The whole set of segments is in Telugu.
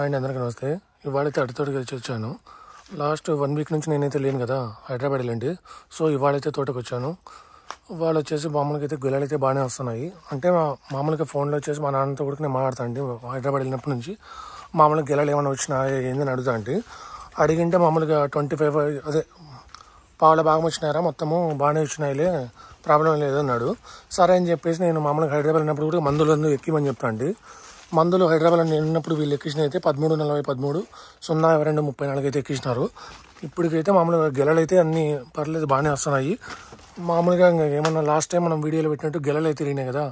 అండ్ అందరికీ నమస్తే. ఇవాళైతే అడితోటకి వచ్చాను. లాస్ట్ 1 వీక్ నుంచి నేనైతే లేను కదా, హైదరాబాద్ వెళ్ళండి. సో ఇవాళైతే తోటకు వచ్చాను. వాళ్ళు వచ్చేసి మామూలుగా అయితే గొల్లలు అయితే బాగానే వస్తున్నాయి. అంటే మామూలుగా ఫోన్లో వచ్చేసి మా నాన్నతో కూడా నేను మాట్లాడతాను అండి. హైదరాబాద్ వెళ్ళినప్పటి నుంచి మామూలుగా గెలలు ఏమైనా వచ్చినా ఏందని అడుగుతా అంటే, అడిగింటే మామూలుగా 25 అదే పావుల భాగం వచ్చినారా, మొత్తము బాగానే వచ్చినాయిలే, ప్రాబ్లం లేదు అన్నాడు. సరే అని చెప్పేసి నేను మామూలుగా హైదరాబాద్ వెళ్ళినప్పుడు కూడా మందులు ఎక్కిమని చెప్తాను అండి. మందులు హైదరాబాద్ నేను ఉన్నప్పుడు వీళ్ళు ఎక్కించిన అయితే 13:40, 13:02, 34 అయితే ఎక్కించినారు. ఇప్పటికైతే మామూలుగా గెలలు అయితే అన్నీ పర్లేదు బాగానే వస్తున్నాయి. మామూలుగా ఏమన్నా లాస్ట్ టైం మనం వీడియోలో పెట్టినట్టు గెలలు అయితే ఇరిగినాయి కదా,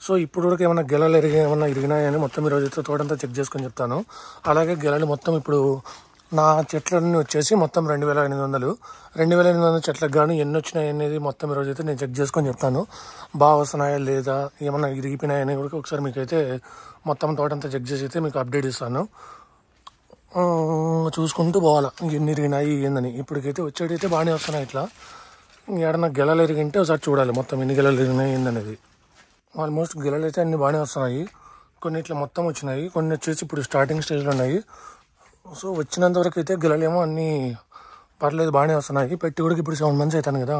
సో ఇప్పుడు వరకు ఏమన్నా గెలలు ఏమన్నా ఇరిగినాయని మొత్తం ఈరోజు అయితే తోటంతా చెక్ చేసుకొని చెప్తాను. అలాగే గెలలు మొత్తం ఇప్పుడు నా చెట్లన్నీ వచ్చేసి మొత్తం 2,800 చెట్లకు కానీ ఎన్ని వచ్చినాయి అనేది మొత్తం ఈరోజు అయితే నేను చెక్ చేసుకొని చెప్తాను. బాగా వస్తున్నాయా లేదా, ఏమన్నా ఇరిగిపోయినాయి అనేది కూడా ఒకసారి మీకైతే మొత్తం తోటంతా చెక్ చేసి అయితే మీకు అప్డేట్ ఇస్తాను. చూసుకుంటూ పోవాలా ఎన్ని ఇరిగినాయి ఏందని. ఇప్పటికైతే వచ్చేటైతే బాగానే వస్తున్నాయి. ఇట్లా ఏడన్నా గెలలు ఎరిగింటే ఒకసారి చూడాలి మొత్తం ఎన్ని గెలలు ఎరిగినాయి ఏందనేది. ఆల్మోస్ట్ గెలలు అయితే అన్ని బాగానే వస్తున్నాయి. కొన్ని ఇట్లా మొత్తం వచ్చినాయి, కొన్ని వచ్చేసి ఇప్పుడు స్టార్టింగ్ స్టేజ్లో ఉన్నాయి. సో వచ్చినంత వరకు అయితే గెలలేమో అన్నీ పర్లేదు బాగానే వస్తున్నాయి. పెట్టి కూడా ఇప్పుడు 7 months అవుతాను కదా,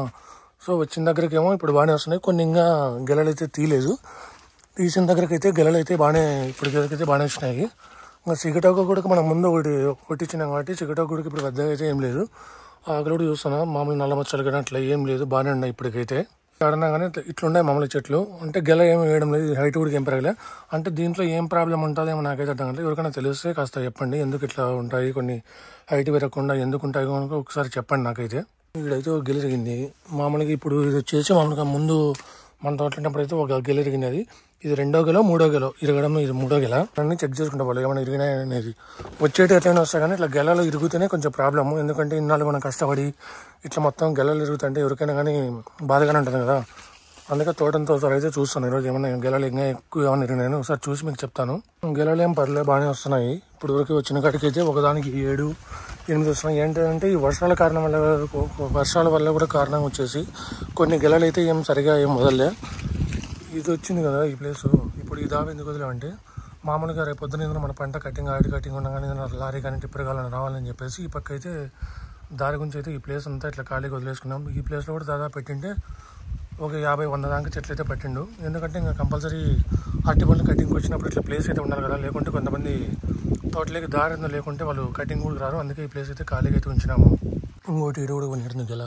సో వచ్చిన దగ్గరికి ఏమో ఇప్పుడు బాగానే వస్తున్నాయి. కొన్ని ఇంకా గెలలు అయితే తీయలేదు. తీసిన దగ్గరికి అయితే గెలలు అయితే బాగానే ఇప్పుడు గెలకైతే బాగానే వచ్చినాయి. ఇంకా సిగటాకు కూడా మనం ముందు ఒకటి కొట్టించినాం కాబట్టి సిగటాకు కూడా ఇప్పుడు పెద్దగా అయితే ఏం లేదు. ఆకులు కూడా చూస్తున్నా మామూలు నల్ల మచ్చలు కానీ అట్లా ఏం లేదు, బాగానే ఉన్నాయి ఇప్పటికైతే. ఆడన్నా కానీ ఇట్లున్నాయి మామూలు చెట్లు. అంటే గెల ఏమి వేయడం లేదు, హైట్ కూడా ఏం పెరగలే. అంటే దీంట్లో ఏం ప్రాబ్లం ఉంటుందేమో నాకైతే అర్థం కాలేదు. ఎవరికైనా తెలిస్తే కాస్త చెప్పండి, ఎందుకు ఇట్లా ఉంటాయి, కొన్ని హైట్ పెరగకుండా ఎందుకు ఉంటాయి కనుక ఒకసారి చెప్పండి నాకైతే. ఇక్కడైతే ఒక గెలిరిగింది మామూలుగా. ఇప్పుడు ఇది వచ్చేసి మామూలుగా ముందు మన తోటలున్నప్పుడు అయితే ఒక గెలిరిగింది. అది ఇది 2వ గెలో 3వ గెలో ఇరగడం, ఇది 3వ గెల. అన్నీ చెక్ చేసుకుంటా వాళ్ళు ఏమైనా ఇరిగినాయి అనేది. వచ్చేటి ఎట్లయినా వస్తాయి కానీ ఇట్లా గెలలు ఇరుగుతూనే కొంచెం ప్రాబ్లము. ఎందుకంటే ఇన్నాళ్ళు మనం కష్టపడి ఇట్లా మొత్తం గెలలు ఇరుగుతుంటే ఎవరికైనా కానీ బాధగానే ఉంటుంది కదా. అందుకే తోటంతో ఒకసారి అయితే చూస్తాను ఈరోజు ఏమైనా గెలలు ఇంకా ఎక్కువ ఏమైనా ఇరిగినాయని ఒకసారి చూసి మీకు చెప్తాను. గెలలు ఏం పర్లేదు బాగానే వస్తున్నాయి. ఇప్పుడు వరకు వచ్చిన కాడికి అయితే ఒకదానికి 7, 8 వస్తున్నాయి. ఏంటంటే ఈ వర్షాల కారణం వల్ల, వర్షాల వల్ల కూడా కారణం వచ్చేసి కొన్ని గెలలు అయితే ఏం సరిగా ఏం వదలలే. ఇది వచ్చింది కదా ఈ ప్లేస్, ఇప్పుడు ఈ దావ ఎందుకు వదిలేమంటే మామూలుగా రేపు పొద్దున మన పంట కటింగ్ ఉండగానే లారీ కానీ టిప్పర్ కావాలని రావాలని చెప్పేసి ఈ పక్క అయితే దారి గురించి అయితే ఈ ప్లేస్ అంతా ఇట్లా ఖాళీగా వదిలేసుకున్నాం. ఈ ప్లేస్లో కూడా దాదాపు పెట్టింటే ఒక 50-100 దాకా చెట్లు అయితే పెట్టిండు. ఎందుకంటే ఇంకా కంపల్సరీ అరటి పళ్ళు కటింగ్కి వచ్చినప్పుడు ఇట్లా ప్లేస్ అయితే ఉండాలి కదా, లేకుంటే కొంతమంది తోటలోకి దారి లేకుంటే వాళ్ళు కటింగ్ కూడా రారు. అందుకే ఈ ప్లేస్ అయితే ఖాళీగా అయితే ఉంచినాము. ఇంకోటి ఇది కూడా కొనిడుతుంది గెల.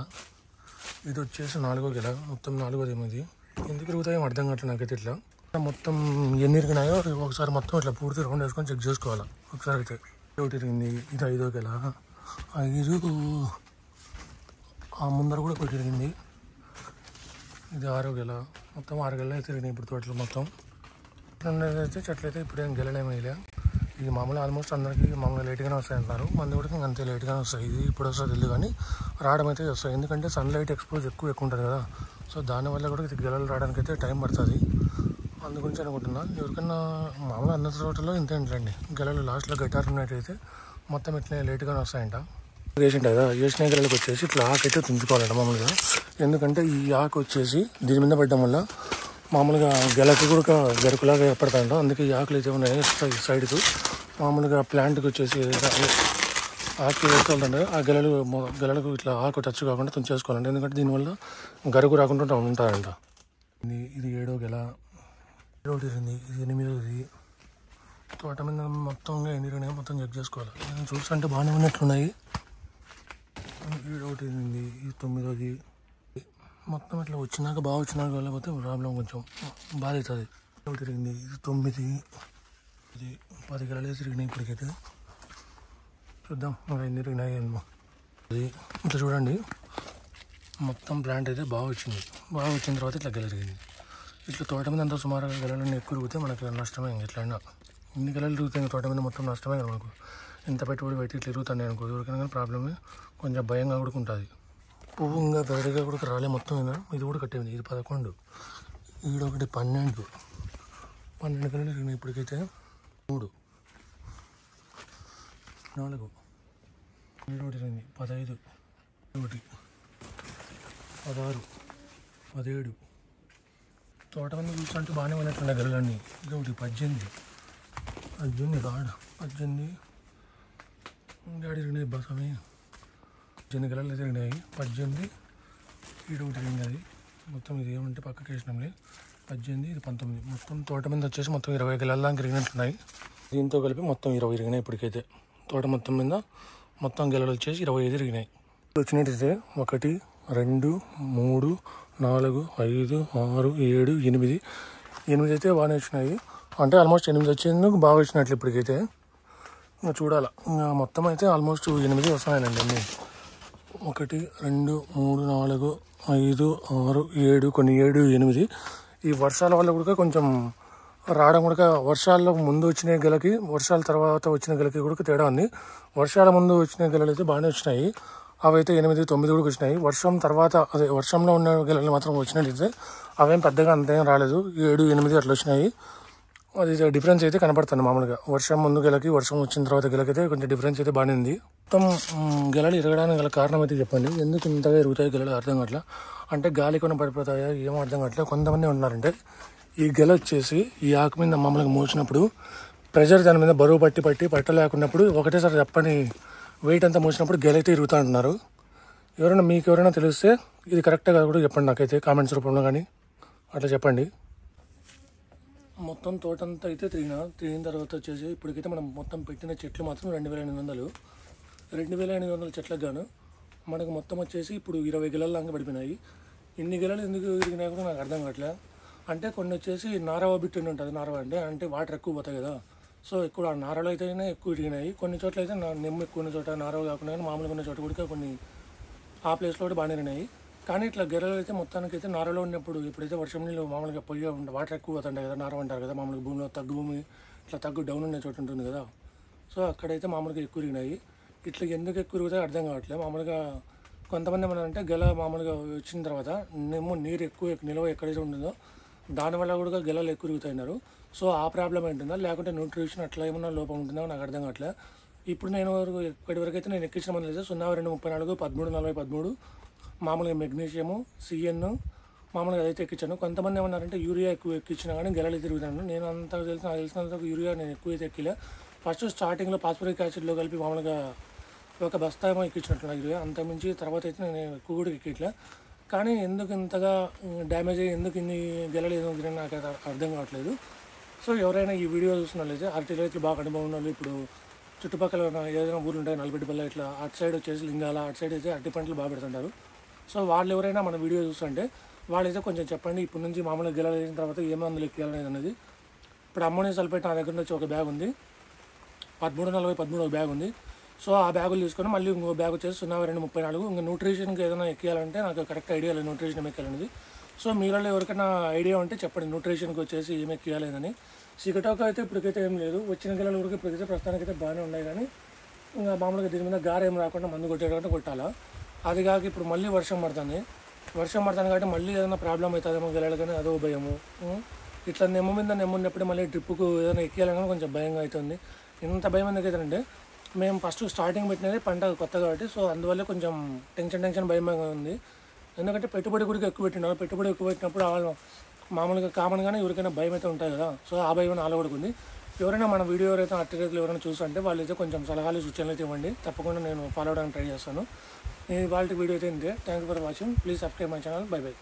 ఇది వచ్చేసి 4వ గెల, మొత్తం 4వది ఏమది. ఎందుకు ఇరుగుతాయో అర్థం కావట్లేదు నాకైతే. ఇట్లా మొత్తం ఎన్ని ఇరిగినాయో ఒకసారి మొత్తం ఇట్లా పూర్తి రౌండ్ వేసుకొని చెక్ చేసుకోవాలి ఒకసారి అయితే. ఒకటి ఇరిగింది, ఇది 5వ గెల. 5 ఆ ముందర కూడా ఒకటి ఇరిగింది. ఇది 6వ గెల. మొత్తం 6 గెలలు అయితే ఇరిగినాయి ఇప్పుడు తోటలు మొత్తం. అయితే చెట్లు అయితే ఇప్పుడు ఏం గెలలేమయ్యలే. ఇది మామూలు ఆల్మోస్ట్ అందరికీ మామూలుగా లేట్గానే వస్తాయి అంటారు. మంది కూడా అంతే లేట్గానే వస్తాయి. ఇది ఇప్పుడు వస్తుంది తెలియదు కానీ రావడం అయితే వస్తాయి. ఎందుకంటే సన్లైట్ ఎక్స్పోజ్ ఎక్కువ ఉంటుంది కదా, సో దానివల్ల కూడా ఇది గెలలు రావడానికి అయితే టైం పడుతుంది. అందుగురించి అనుకుంటున్నా. ఎవరికన్నా మామూలుగా అన్న తోటలో ఇంతే అండి, గెలలు లాస్ట్లో గట్టారు ఉన్నట్టయితే మొత్తం ఇట్లా లేట్గానే వస్తాయంట. వేసింట కదా, వేసిన గెలలకు వచ్చేసి ఇట్లా ఆకు అయితే తుంచుకోవాలంట మామూలుగా. ఎందుకంటే ఈ ఆకు వచ్చేసి దీని మీద పడడం వల్ల మామూలుగా గెలకు కూడా గరుకులాగా ఏర్పడతాయంట. అందుకే ఈ ఆకులు అయితే ఉన్నాయి సైడ్కు. మామూలుగా ప్లాంట్కి వచ్చేసి ఆకు వేసుకోవాలంటే ఆ గెలలకు ఇట్లా ఆకు టచ్ కాకుండా తుంచేసుకోవాలంటే, ఎందుకంటే దీనివల్ల గరుకు రాకుండా ఉంటారంట. ఇది 7వ గెల. 7వ ఇరింది, ఇది 8వది. తోట మీద మొత్తం ఎన్ని మొత్తం చెక్ చేసుకోవాలి. నేను చూస్తుంటే బాగానే ఉన్నట్లున్నాయి. 7వ ఇరింది, ఇది 9వది. మొత్తం ఇట్లా వచ్చినాక బాగా వచ్చినాక వెళ్ళకపోతే ప్రాబ్లం కొంచెం బాధ అవుతుంది. 7వ తిరిగింది, ఇది 9, ఇది 10 గెలలు తిరిగినాయి ఇప్పటికైతే. చూద్దాం ఇంకా ఎన్ని తిరిగినాయి ఏమో. అది ఇట్లా చూడండి, మొత్తం ప్లాంట్ అయితే బాగా వచ్చింది. బాగా వచ్చిన తర్వాత ఇట్లా గెల తిరిగింది. ఇట్లా తోట మీద అంతా సుమారుగా గెలలన్నీ ఎక్కువ తిరిగితే మనకి నష్టమే. ఎట్లయినా ఇన్ని గెలలు తిరుగుతాయి తోట మీద మొత్తం నష్టమే కదా మనకు. ఇంత పెట్టుబడి పెట్టి ఇట్లా తిరుగుతాయి అనుకో, ఎవరికైనా కానీ ప్రాబ్లమే, కొంచెం భయంగా కూడా ఉంటుంది. పువ్వు ఇంకా పెద్దగా కూడా రాలే మొత్తం. ఇది కూడా కట్టేది. ఇది 11, ఈడొకటి 12 గెలలు తిరిగినాయి ఇప్పటికైతే. 3, 4, ఈడొకటి తిరిగింది. 15, 1, 16, 17. తోట మీద చూస్తుంటే బాగానే ఉన్నట్టుండే గెలలన్నీ. ఇది ఒకటి 18 రాడు. 18 గాడి తిరిగినాయి బసమి 18 గెలలు అయితే తిరిగినాయి. 18 ఈడు తిరిగినది మొత్తం. ఇది ఏమంటే పక్కకి వేసినాంలే. 18 ఇది 19 మొత్తం తోట మీద వచ్చేసి మొత్తం 20 గెలల దాకా తిరిగినట్లున్నాయి. దీంతో కలిపి మొత్తం 20 తిరిగినాయి. ఇప్పటికైతే తోట మొత్తం మీద మొత్తం గెలలు వచ్చేసి 25 తిరిగినాయి. వచ్చినట్టయితే 1 2 3 4 5 6 7 8 8 అయితే బాగానే వచ్చినాయి. అంటే ఆల్మోస్ట్ 8 వచ్చేందుకు బాగా వచ్చినట్లు ఇప్పటికైతే. ఇంకా చూడాలి. ఇంకా మొత్తం అయితే ఆల్మోస్ట్ 8 వస్తున్నాయండి అన్నీ. 1 2 3 4 5 6 7 కొన్ని 7 8. ఈ వర్షాల వల్ల కూడా కొంచెం రావడం కూడా వర్షాల్లో ముందు వచ్చిన గెలకి వర్షాల తర్వాత వచ్చిన గెలకి కూడా తేడా ఉంది. వర్షాల ముందు వచ్చిన గెలలు అయితే బాగానే వచ్చినాయి. అవైతే 8 9 కూడా వచ్చినాయి. వర్షం తర్వాత అదే వర్షంలో ఉన్న గెలలు మాత్రం వచ్చినట్టయితే అవేం పెద్దగా అంతేం రాలేదు. 7 8 అట్లా వచ్చినాయి. అది డిఫరెన్స్ అయితే కనపడుతుంది మామూలుగా. వర్షం ముందు గెలకి వర్షం వచ్చిన తర్వాత గెలకైతే కొంచెం డిఫరెన్స్ అయితే బాగానే ఉంది. మొత్తం గెలలు ఎరగడానికి గల కారణం అయితే చెప్పండి. ఎందుకు ఇంతగా ఎరుగుతాయి గెలలు అర్థం కావట్లా. అంటే గాలి కొన్ని పడిపోతాయా ఏమో అర్థం కావట్లేదు. కొంతమంది ఉన్నారంటే ఈ గెల వచ్చేసి ఈ ఆకు మీద మామూలుగా మోసినప్పుడు ప్రెషర్ దాని మీద బరువు పట్టలేకున్నప్పుడు ఒకటేసారి చెప్పని వెయిట్ అంతా మోసినప్పుడు గెల అయితే ఇరుగుతూ అంటున్నారు. మీకు ఎవరైనా తెలిస్తే ఇది కరెక్ట్గా కూడా చెప్పండి నాకైతే కామెంట్స్ రూపంలో కానీ అట్లా చెప్పండి. మొత్తం తోటంతా అయితే తిరిగిన తర్వాత వచ్చేసి ఇప్పటికైతే మనం మొత్తం పెట్టిన చెట్లు మాత్రం 2800. 2800 చెట్లకు గాను మనకు మొత్తం వచ్చేసి ఇప్పుడు 20 గెలల దాకా పడిపోయినాయి. ఇన్ని గెలలు ఎందుకు తిరిగినాయి కూడా నాకు అర్థం కావట్లేదు. అంటే కొన్ని వచ్చేసి నారవ బిట్టు ఉంటుంది. నారవ అంటే వాటర్ ఎక్కువ పోతాయి కదా. సో ఎక్కువ ఆ నారలో అయితేనే ఎక్కువ తిరిగినాయి. కొన్ని చోట్ల అయితే నెమ్మ ఎక్కువ ఉన్న చోట నారవ కాకుండా మామూలుగా ఉన్న చోట కూడా కొన్ని ఆ ప్లేస్లో కూడా బాగానే తిరిగినాయి. కానీ ఇట్లా గెలలు అయితే మొత్తానికి అయితే నారలో ఉన్నప్పుడు ఎప్పుడైతే వర్షం నీళ్ళు మామూలుగా పొయ్యి వాటర్ ఎక్కువ అవుతుంటాయి కదా. నారవ అంటారు కదా మామూలుగా భూమిలో తగ్గు భూమి ఇట్లా తగ్గు డౌన్ ఉన్న చోట ఉంటుంది కదా. సో అక్కడైతే మామూలుగా ఎక్కువ తిరిగినాయి. ఇట్లా ఎందుకు ఎక్కువ తిరుగుతాయో అర్థం కావట్లేదు. మామూలుగా కొంతమంది ఏమన్నారంటే గెల మామూలుగా వచ్చిన తర్వాత నీరు ఎక్కువ నిల్వ ఎక్కడైతే ఉంటుందో దానివల్ల కూడా గెలలు ఎక్కువ తిరుగుతాయిన్నారు. సో ఆ ప్రాబ్లం ఏంటుందా లేకుంటే న్యూట్రిషన్ అట్లా ఏమన్నా లోపం ఉంటుందో నాకు అర్థం కావట్లేదు. ఇప్పుడు నేను ఇప్పటివరకు అయితే నేను ఎక్కించిన మంది లేదు 02 34 13 40 13 మామూలుగా మెగ్నీషియము సిఎన్ మామూలుగా అయితే ఎక్కించాను. కొంతమంది ఏమన్నారంటే యూరియా ఎక్కువ ఎక్కించినా కానీ గెలలు తిరుగుతాను. నేను నాకు తెలిసినంత యూరియా నేను ఎక్కువ అయితే ఎక్కిలే. ఫస్ట్ స్టార్టింగ్లో ఫాస్ఫరిక్ యాసిడ్లో కలిపి మామూలుగా ఒక బస్తా ఏమో ఎక్కించినట్టు యూరియా. అంతకుమించి తర్వాత అయితే నేను ఎక్కువ కూడా ఎక్కిట్లే. కానీ ఎందుకు ఇంతగా డ్యామేజ్ అయ్యి ఎందుకు ఇన్ని గెలలు ఏదో తిరిగినా నాకు అర్థం కావట్లేదు. సో ఎవరైనా ఈ వీడియో చూసినట్లయితే అరటి రైతులు బాగా అనుభవం ఉన్న వాళ్ళు ఇప్పుడు చుట్టుపక్కల ఏదైనా ఊరు ఉంటాయి నల్బెట్టిపల్ల ఇట్లా అటు సైడ్ వచ్చేసి లింగాల అటు సైడ్ అయితే అరటి పంటలు బాగా పెడుతుంటారు. సో వాళ్ళు ఎవరైనా మన వీడియో చూస్తుంటే వాళ్ళైతే కొంచెం చెప్పండి. ఇప్పటి నుంచి మామూలుగా గెలలు వేసిన తర్వాత ఏ మందులు ఎక్కియాలనేది అనేది. ఇప్పుడు అమ్మోనియం సల్ఫేట్ నా దగ్గర నుంచి ఒక బ్యాగ్ ఉంది. 1340 13 ఒక బ్యాగ్ ఉంది. సో ఆ బ్యాగులు తీసుకొని మళ్ళీ ఇంకో బ్యాగ్ వచ్చేసి 02 34 ఇంకా న్యూట్రిషన్కి ఏదైనా ఎక్కియాలంటే నాకు కరెక్ట్ ఐడియా లేదు న్యూట్రిషన్ ఎక్కాలనేది. సో మీలో ఎవరికైనా ఐడియా ఉంటే చెప్పండి న్యూట్రిషన్కి వచ్చేసి ఏం ఎక్కియాలేదని. సిగటాకు అయితే ఇప్పటికైతే ఏం లేదు. వచ్చిన గెలలు కూడా ఇప్పటికైతే ప్రస్తుతానికైతే బాగానే ఉన్నాయి. కానీ ఇంకా మామూలుగా దీని మీద గారు ఏం రాకుండా మందు కొట్టేటట్టు కొట్టాలా. అది కాక ఇప్పుడు మళ్ళీ వర్షం పడుతుంది కాబట్టి మళ్ళీ ఏదైనా ప్రాబ్లం అవుతుందేమో గెలలు కానీ అదో భయము. ఇట్లా నెమ్మ మీద నెమ్మున్నప్పుడు మళ్ళీ డ్రిప్పుకు ఏదైనా ఎక్కియాలని కొంచెం భయంగా అవుతుంది. ఇంత భయం ఎందుకు అవుతుందంటే మేము ఫస్ట్ స్టార్టింగ్ పెట్టినది పంట కొత్త కాబట్టి సో అందువల్ల కొంచెం టెన్షన్ భయంగా ఉంది. ఎందుకంటే పెట్టుబడి కూడా ఎక్కువ పెట్టినారు. పెట్టుబడి ఎక్కువ పెట్టినప్పుడు మామూలుగా కామన్గానే ఎవరికైనా భయం అయితే ఉంటుంది కదా. సో ఆ భయం నాలో కూడా ఉంది. ఎవరైనా మన వీడియో ఎవరైతే అట్టి రైతులు ఎవరైనా చూస్తుంటే వాళ్ళైతే కొంచెం సలహాలు సూచనలు అయితే ఇవ్వండి. తప్పకుండా నేను ఫాలో అవడానికి ట్రై చేస్తాను. నేను వాళ్ళకి వీడియో అయితే ఇంతే. Thank you for watching. Please subscribe my channel. By by.